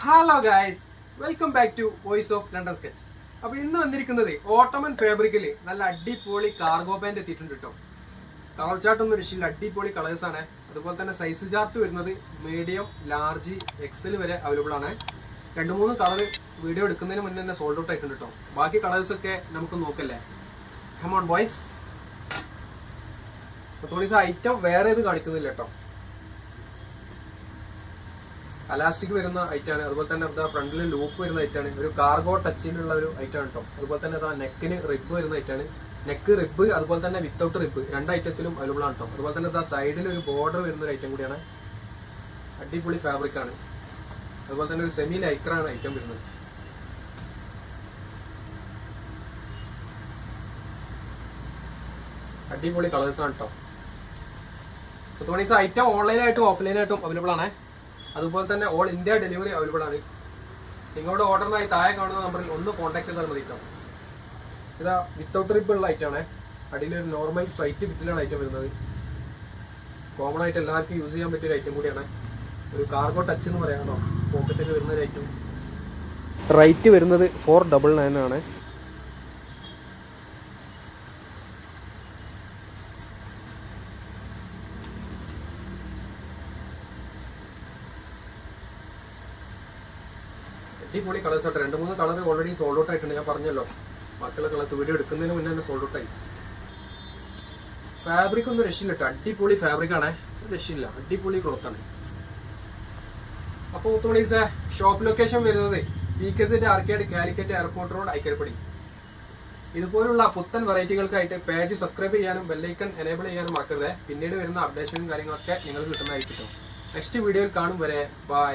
Hello guys, welcome back to voice of London sketch. അപ്പോൾ ഇന്ന് വന്നിരിക്കുന്നത് ഓട്ടോമൻ ഫാബ്രിക്കിൽ നല്ല അടിപൊളി കാർഗോ പാൻറ് എത്തിയിട്ടുണ്ട് കേട്ടോ. കളർ ചാർട്ടൊന്നും രക്ഷയില്ല, അടിപൊളി കളേഴ്സാണ്. അതുപോലെ തന്നെ സൈസ് ചാർട്ട് വരുന്നത് മീഡിയം, ലാർജ്, എക്സൽ വരെ അവൈലബിൾ ആണ്. 2-3 കളർ വീഡിയോ എടുക്കുന്നതിന് മുന്നേ തന്നെ സോൾഡ് ഔട്ട് ആയിട്ടുണ്ട് കേട്ടോ. ബാക്കി കളേഴ്സൊക്കെ നമുക്ക് നോക്കല്ലേ. Come on boys. അപ്പോൾ ഐറ്റം വേറെ ഇത് കാണിക്കുന്നില്ല കേട്ടോ. അലാസ്റ്റിക് വരുന്ന ഐറ്റാണ്. അതുപോലെ തന്നെ ഫ്രണ്ടിൽ ലൂപ്പ് വരുന്ന ഐറ്റാണ്. ഒരു കാർഗോ ടച്ചിലുള്ള ഒരു ഐറ്റാണ് കേട്ടോ. അതുപോലെ തന്നെ നെക്കിന് റിബ് വരുന്ന ഐറ്റാണ്. നെക്ക് റിബ് അതുപോലെ തന്നെ വിത്തൗട്ട് റിബ് 2 ഐറ്റത്തിലും അവൈലബിൾ ആണ് കേട്ടോ. അതുപോലെ തന്നെ സൈഡിൽ ഒരു ബോർഡർ വരുന്ന ഒരു ഐറ്റം കൂടിയാണ്. അടിപൊളി ഫാബ്രിക് ആണ്. അതുപോലെ തന്നെ ഒരു സെമി ലൈക്രാണ് ഐറ്റം വരുന്നത്. അടിപൊളി കളേഴ്സാണ് കേട്ടോ. അപ്പോൾ ഐറ്റം ഓൺലൈനായിട്ടും ഓഫ്ലൈനായിട്ടും അവൈലബിൾ ആണ്. അതുപോലെ തന്നെ ഓൾ ഇന്ത്യ ഡെലിവറി അവൈലബിൾ ആണ്. നിങ്ങളുടെ ഓർഡറിനായി താഴെ കാണുന്ന നമ്പറിൽ ഒന്ന് കോൺടാക്ട് ചെയ്താൽ മതി കേട്ടോ. ഇതാ വിത്തൗട്ട് റിബ് ഉള്ള ഐറ്റമാണ്. അടിയിലൊരു നോർമൽ സ്ട്രൈറ്റ് ഫിറ്റിലാണ് ഐറ്റം വരുന്നത്. കോമൺ ആയിട്ട് എല്ലാവർക്കും യൂസ് ചെയ്യാൻ പറ്റിയൊരു ഐറ്റം കൂടിയാണ്. ഒരു കാർഗോ ടച്ച് എന്ന് പറയാം കേട്ടോ. പോക്കറ്റൊക്കെ വരുന്ന ഒരു ഐറ്റം. റേറ്റ് വരുന്നത് 499 ആണ്. അടിപൊളി കളേഴ്സ് ആയിട്ട് 2-3 കളർ ഓൾറെഡി സോൾഡ് ഔട്ട് ആയിട്ടുണ്ട്. ഞാൻ പറഞ്ഞല്ലോ, ബാക്കിയുള്ള കളേഴ്സ് വീഡിയോ എടുക്കുന്നതിന് മുന്നേ തന്നെ സോൾഡ് ഔട്ട് ആയി. ഫാബ്രിക് ഒന്നും രക്ഷയില്ല കേട്ടോ. അടിപൊളി ഫാബ്രിക് ആണ്, രക്ഷയില്ല. അടിപൊളി ക്ലോത്ത് ആണ്. അപ്പോൾ മുത്തുമണീസേ, ഷോപ്പ് ലൊക്കേഷൻ വരുന്നത് PKZ arcade, Calicut airport road, Aikkarappadi. ഇതുപോലുള്ള പുത്തൻ വെറൈറ്റികൾക്കായിട്ട് പേജ് സബ്സ്ക്രൈബ് ചെയ്യാനും ബെല്ലൈക്കൺ എനേബിൾ ചെയ്യാനും മറക്കരുത്. പിന്നീട് വരുന്ന അപ്ഡേഷനും കാര്യങ്ങളൊക്കെ നിങ്ങൾക്ക് കിട്ടുന്നതായിരിക്കും. നെക്സ്റ്റ് വീഡിയോയിൽ കാണും വരെ ബൈ.